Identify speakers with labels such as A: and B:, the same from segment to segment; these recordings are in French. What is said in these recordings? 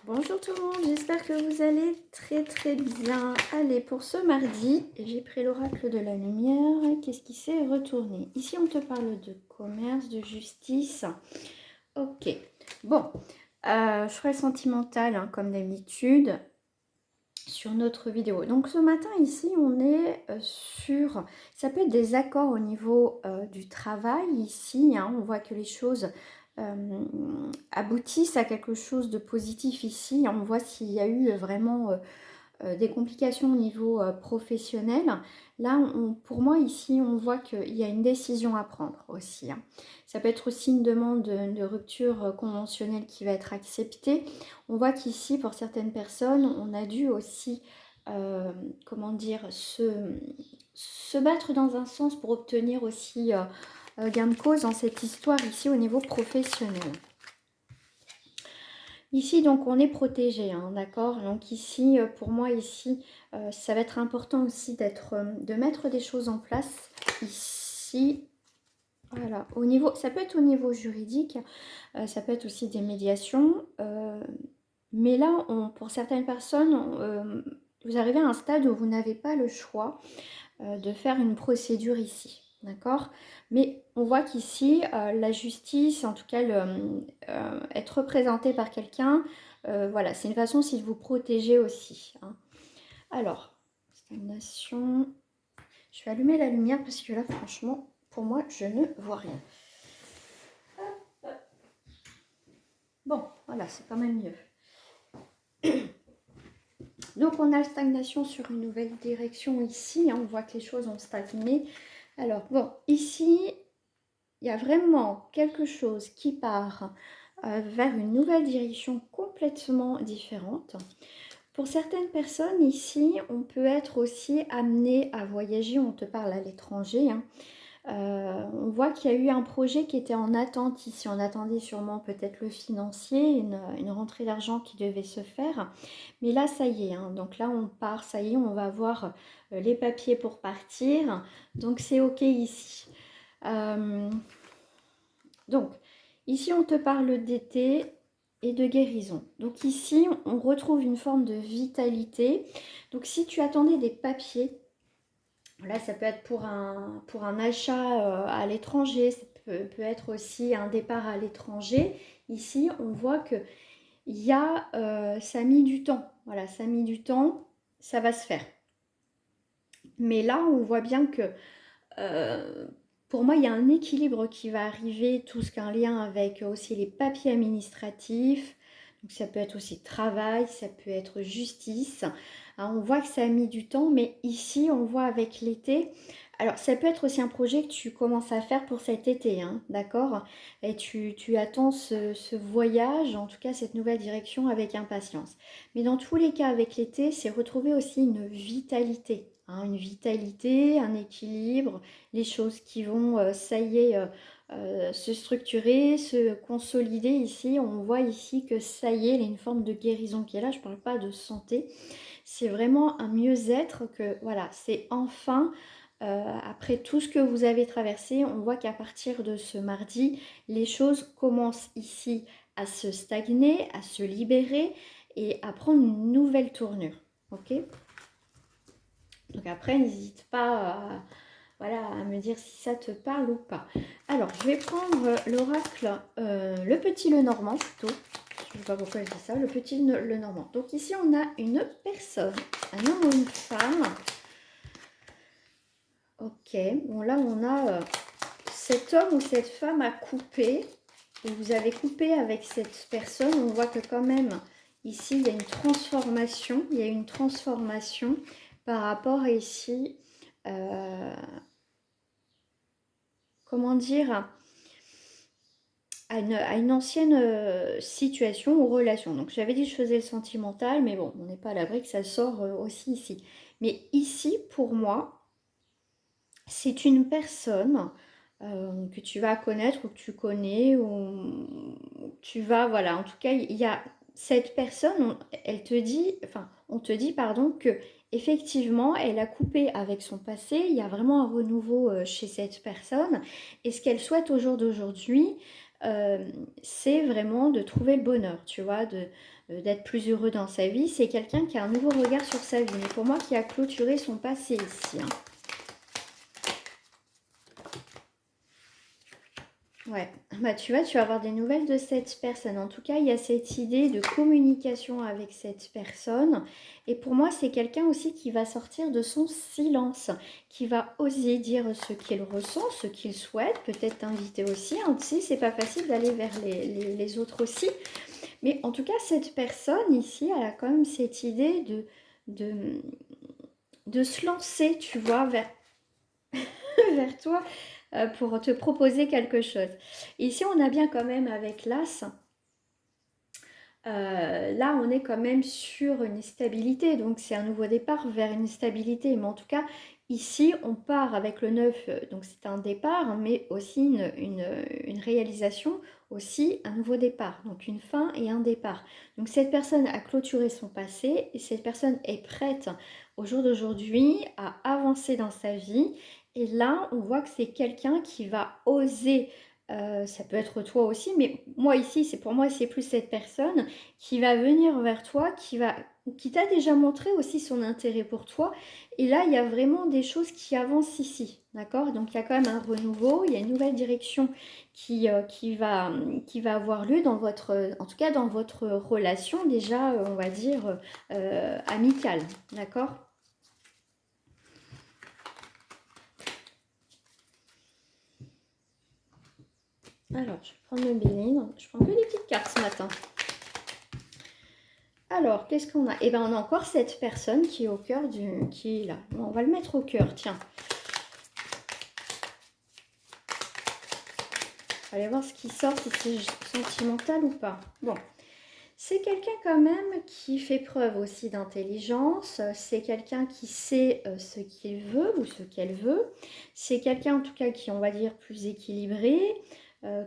A: Bonjour tout le monde, j'espère que vous allez très bien. Allez, pour ce mardi, j'ai pris l'oracle de la lumière. Qu'est-ce qui s'est retourné? Ici, on te parle de commerce, de justice. Ok, bon, je ferai sentimental comme d'habitude sur notre vidéo. Donc ce matin, ici, on est sur... Ça peut être des accords au niveau du travail, ici. On voit que les choses... aboutissent à quelque chose de positif ici. On voit s'il y a eu vraiment des complications au niveau professionnel. Là, pour moi, ici, on voit qu'il y a une décision à prendre aussi. Ça peut être aussi une demande de rupture conventionnelle qui va être acceptée. On voit qu'ici, pour certaines personnes, on a dû aussi, comment dire, se battre dans un sens pour obtenir aussi gain de cause dans cette histoire ici au niveau professionnel. Ici, donc, on est protégé, d'accord? Donc ici, pour moi, ici, ça va être important aussi de mettre des choses en place. Ici, voilà, au niveau, ça peut être au niveau juridique, ça peut être aussi des médiations. Mais là, pour certaines personnes, vous arrivez à un stade où vous n'avez pas le choix de faire une procédure ici. D'accord? Mais on voit qu'ici, la justice, en tout cas être représenté par quelqu'un, voilà, c'est une façon aussi de vous protéger aussi. Alors, stagnation. Je vais allumer la lumière parce que là, franchement, pour moi, je ne vois rien. Bon, voilà, c'est quand même mieux. Donc, on a la stagnation sur une nouvelle direction ici. On voit que les choses ont stagné. Alors, bon, ici, il y a vraiment quelque chose qui part vers une nouvelle direction complètement différente. Pour certaines personnes ici, on peut être aussi amené à voyager, on te parle à l'étranger. On voit qu'il y a eu un projet qui était en attente ici, on attendait sûrement peut-être le financier, une rentrée d'argent qui devait se faire. Mais là, ça y est, donc là on part, ça y est, on va voir les papiers pour partir. Donc c'est ok ici. Donc, ici, on te parle d'été et de guérison. Donc ici, on retrouve une forme de vitalité. Donc si tu attendais des papiers, là, ça peut être pour un achat à l'étranger, ça peut être aussi un départ à l'étranger. Ici, on voit que ça a mis du temps. Voilà, ça a mis du temps, ça va se faire. Mais là, on voit bien que pour moi, il y a un équilibre qui va arriver, tout ce qui a un lien avec aussi les papiers administratifs. Donc ça peut être aussi travail, ça peut être justice. On voit que ça a mis du temps, mais ici, on voit avec l'été. Alors, ça peut être aussi un projet que tu commences à faire pour cet été, d'accord? Et tu attends ce voyage, en tout cas cette nouvelle direction avec impatience. Mais dans tous les cas, avec l'été, c'est retrouver aussi une vitalité. Une vitalité, un équilibre, les choses qui vont, ça y est, se structurer, se consolider ici. On voit ici que ça y est, il y a une forme de guérison qui est là. Je ne parle pas de santé. C'est vraiment un mieux-être que, voilà, c'est enfin, après tout ce que vous avez traversé, on voit qu'à partir de ce mardi, les choses commencent ici à se stagner, à se libérer et à prendre une nouvelle tournure. Ok ? Donc après, n'hésite pas voilà, à me dire si ça te parle ou pas. Alors, je vais prendre l'oracle, le petit Lenormand plutôt. Je ne sais pas pourquoi je dis ça, le petit Lenormand. Donc ici, on a une personne, un homme ou une femme. Ok, bon là, on a cet homme ou cette femme a coupé. Et vous avez coupé avec cette personne. On voit que quand même, ici, il y a une transformation. Il y a une transformation par rapport à ici... comment dire, à une ancienne situation ou relation. Donc j'avais dit que je faisais le sentimental, mais bon, on n'est pas à l'abri que ça sort aussi ici. Mais ici, pour moi, c'est une personne que tu vas connaître ou que tu connais, ou tu vas, voilà, en tout cas, il y a cette personne, elle te dit, enfin, on te dit, pardon, que effectivement, elle a coupé avec son passé, il y a vraiment un renouveau chez cette personne, et ce qu'elle souhaite au jour d'aujourd'hui, c'est vraiment de trouver le bonheur, tu vois, d'être plus heureux dans sa vie. C'est quelqu'un qui a un nouveau regard sur sa vie, mais pour moi qui a clôturé son passé ici. Hein. Ouais, bah tu vois, tu vas avoir des nouvelles de cette personne. En tout cas, il y a cette idée de communication avec cette personne. Et pour moi, c'est quelqu'un aussi qui va sortir de son silence, qui va oser dire ce qu'il ressent, ce qu'il souhaite, peut-être t'inviter aussi. Hein. Tu sais, c'est pas facile d'aller vers les autres aussi. Mais en tout cas, cette personne ici, elle a quand même cette idée de, de se lancer, tu vois, vers toi pour te proposer quelque chose. Ici, on a bien quand même avec l'As, là, on est quand même sur une stabilité, donc c'est un nouveau départ vers une stabilité. Mais en tout cas, ici, on part avec le 9, donc c'est un départ, mais aussi une réalisation, aussi un nouveau départ, donc une fin et un départ. Donc cette personne a clôturé son passé et cette personne est prête au jour d'aujourd'hui à avancer dans sa vie. Et là, on voit que c'est quelqu'un qui va oser. Ça peut être toi aussi, mais moi ici, c'est pour moi, c'est plus cette personne qui va venir vers toi, qui t'a déjà montré aussi son intérêt pour toi. Et là, il y a vraiment des choses qui avancent ici, d'accord? Donc, il y a quand même un renouveau, il y a une nouvelle direction qui va avoir lieu dans votre, en tout cas dans votre relation déjà, on va dire, amicale, d'accord? Alors, je vais prendre le Béline. Je prends que des petites cartes ce matin. Alors, qu'est-ce qu'on a? Eh bien, on a encore cette personne qui est au cœur du... qui est là. Bon, on va le mettre au cœur, tiens. Allez voir ce qui sort, si c'est sentimental ou pas. Bon, c'est quelqu'un quand même qui fait preuve aussi d'intelligence. C'est quelqu'un qui sait ce qu'il veut ou ce qu'elle veut. C'est quelqu'un en tout cas qui, on va dire, plus équilibré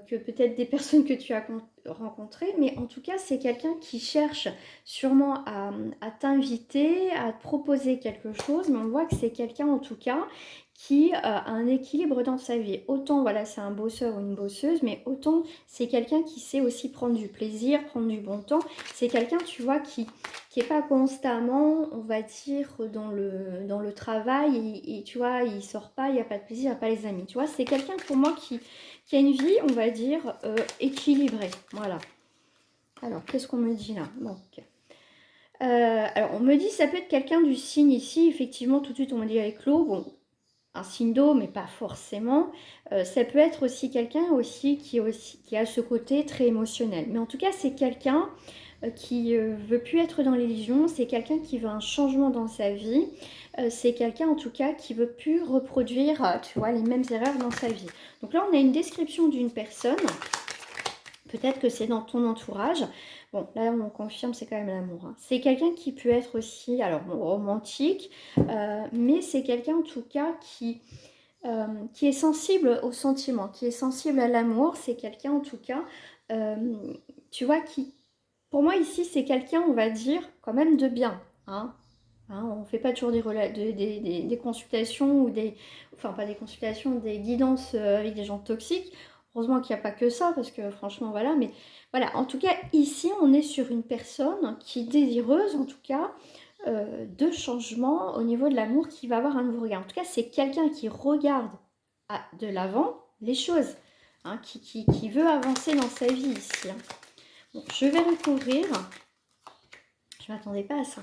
A: que peut-être des personnes que tu as rencontrées. Mais en tout cas, c'est quelqu'un qui cherche sûrement à t'inviter, à te proposer quelque chose. Mais on voit que c'est quelqu'un en tout cas qui a un équilibre dans sa vie. Autant, voilà, c'est un bosseur ou une bosseuse, mais autant c'est quelqu'un qui sait aussi prendre du plaisir, prendre du bon temps. C'est quelqu'un, tu vois, qui est pas constamment, on va dire, dans le travail, et tu vois, il sort pas, il n'y a pas de plaisir, il n'y a pas les amis. Tu vois, c'est quelqu'un pour moi qui a une vie, on va dire, équilibrée. Voilà. Alors, qu'est-ce qu'on me dit là? Bon, ok. Alors, on me dit ça peut être quelqu'un du signe ici. Effectivement, tout de suite, on me dit avec l'eau. Bon, un signe d'eau, mais pas forcément. Ça peut être aussi quelqu'un aussi qui a ce côté très émotionnel. Mais en tout cas, c'est quelqu'un qui veut plus être dans l'illusion. C'est quelqu'un qui veut un changement dans sa vie. C'est quelqu'un, en tout cas, qui veut plus reproduire, tu vois, les mêmes erreurs dans sa vie. Donc là, on a une description d'une personne. Peut-être que c'est dans ton entourage. Bon, là, on confirme, c'est quand même l'amour. Hein. C'est quelqu'un qui peut être aussi, alors bon, romantique, mais c'est quelqu'un en tout cas qui est sensible aux sentiments, qui est sensible à l'amour. C'est quelqu'un en tout cas, tu vois, qui, pour moi ici, c'est quelqu'un, on va dire, quand même de bien. Hein. Hein, on ne fait pas toujours des consultations ou des... Enfin, pas des consultations, des guidances avec des gens toxiques. Heureusement qu'il n'y a pas que ça, parce que franchement, voilà. Mais voilà, en tout cas, ici, on est sur une personne qui est désireuse, en tout cas, de changement au niveau de l'amour, qui va avoir un nouveau regard. En tout cas, c'est quelqu'un qui regarde de l'avant les choses, hein, qui veut avancer dans sa vie ici. Hein. Bon, je vais recouvrir. Je ne m'attendais pas à ça.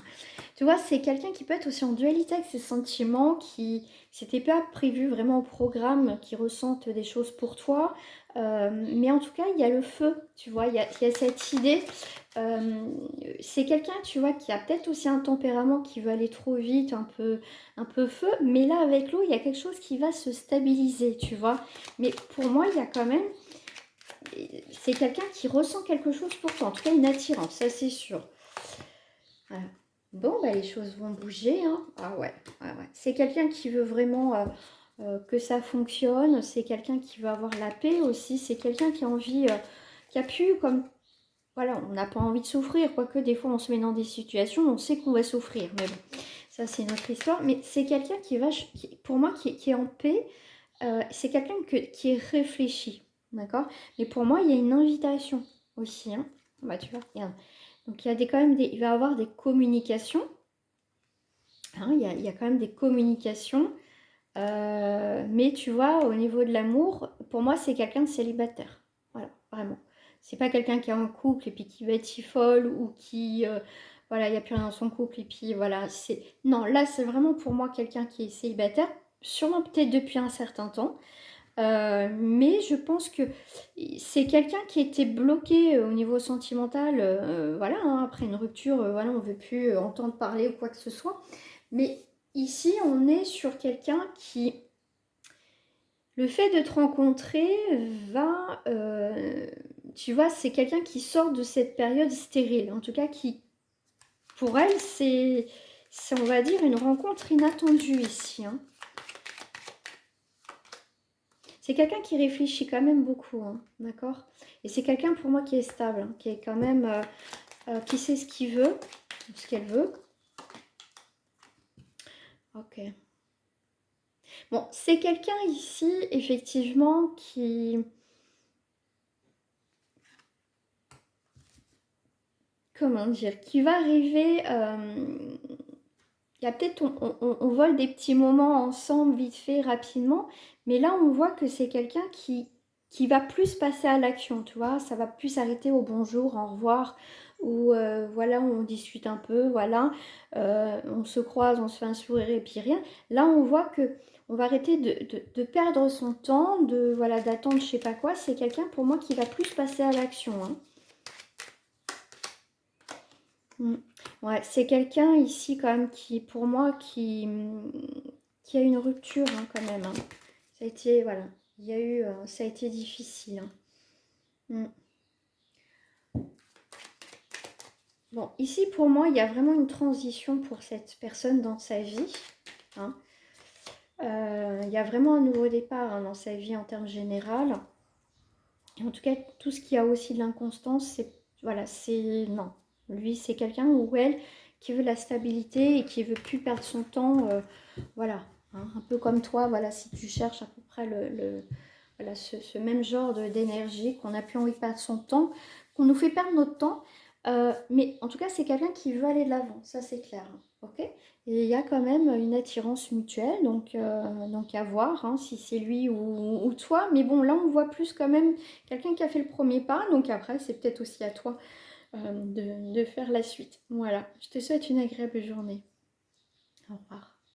A: Tu vois, c'est quelqu'un qui peut être aussi en dualité avec ses sentiments, qui s'était pas prévu vraiment au programme, qui ressentent des choses pour toi. Mais en tout cas, il y a le feu, tu vois, il y a cette idée. C'est quelqu'un, tu vois, qui a peut-être aussi un tempérament qui veut aller trop vite, un peu feu. Mais là, avec l'eau, il y a quelque chose qui va se stabiliser, tu vois. Mais pour moi, il y a quand même... C'est quelqu'un qui ressent quelque chose pour toi, en tout cas une attirance, ça c'est sûr. Voilà. Bon, bah, les choses vont bouger. Hein. Ah ouais, ouais, ouais. C'est quelqu'un qui veut vraiment que ça fonctionne. C'est quelqu'un qui veut avoir la paix aussi. C'est quelqu'un qui a envie, qui a pu, comme... Voilà, on n'a pas envie de souffrir. Quoique des fois, on se met dans des situations où on sait qu'on va souffrir. Mais bon, ça, c'est notre histoire. Mais c'est quelqu'un qui va, pour moi, qui est en paix. C'est quelqu'un qui est réfléchi. D'accord. Mais pour moi, il y a une invitation aussi. Hein. Bah, tu vois, regarde. Donc il y a quand même il va y avoir des communications. Hein, il y a quand même des communications. Mais tu vois, au niveau de l'amour, pour moi, c'est quelqu'un de célibataire. Voilà, vraiment. C'est pas quelqu'un qui est en couple et puis qui va être si folle ou qui, voilà, il n'y a plus rien dans son couple et puis voilà. Non, là, c'est vraiment pour moi quelqu'un qui est célibataire, sûrement peut-être depuis un certain temps. Mais je pense que c'est quelqu'un qui était bloqué au niveau sentimental, voilà, hein, après une rupture, voilà, on ne veut plus entendre parler ou quoi que ce soit. Mais ici, on est sur quelqu'un qui, le fait de te rencontrer va, tu vois, c'est quelqu'un qui sort de cette période stérile, en tout cas qui, pour elle, c'est on va dire, une rencontre inattendue ici, hein. C'est quelqu'un qui réfléchit quand même beaucoup, hein, d'accord? Et c'est quelqu'un pour moi qui est stable, hein, qui est quand même, qui sait ce qu'il veut, ce qu'elle veut. Ok. Bon, c'est quelqu'un ici, effectivement, qui... Comment dire? Qui va arriver... il y a peut-être... On vole des petits moments ensemble, vite fait, rapidement. Mais là, on voit que c'est quelqu'un qui va plus passer à l'action, tu vois. Ça va plus s'arrêter au bonjour, au revoir. Ou voilà, on discute un peu, voilà. On se croise, on se fait un sourire et puis rien. Là, on voit que... On va arrêter de perdre son temps, voilà, d'attendre je sais pas quoi. C'est quelqu'un pour moi qui va plus passer à l'action, hein. Mm. Ouais, c'est quelqu'un ici quand même qui, pour moi, qui a une rupture hein, quand même, hein. Ça a été, voilà, il y a eu, ça a été difficile, hein. Mm. Bon, ici pour moi, il y a vraiment une transition pour cette personne dans sa vie, hein. Il y a vraiment un nouveau départ hein, dans sa vie en termes général. En tout cas, tout ce qui a aussi de l'inconstance, c'est, voilà, c'est, non. Lui, c'est quelqu'un ou elle qui veut la stabilité et qui veut plus perdre son temps, voilà, hein, un peu comme toi, voilà, si tu cherches à peu près voilà, ce même genre d'énergie, qu'on n'a plus envie de perdre son temps, qu'on nous fait perdre notre temps, mais en tout cas, c'est quelqu'un qui veut aller de l'avant, ça c'est clair, hein, ok? Et il y a quand même une attirance mutuelle, donc à voir hein, si c'est lui ou toi, mais bon, là on voit plus quand même quelqu'un qui a fait le premier pas, donc après c'est peut-être aussi à toi de faire la suite. Voilà, je te souhaite une agréable journée. Au revoir.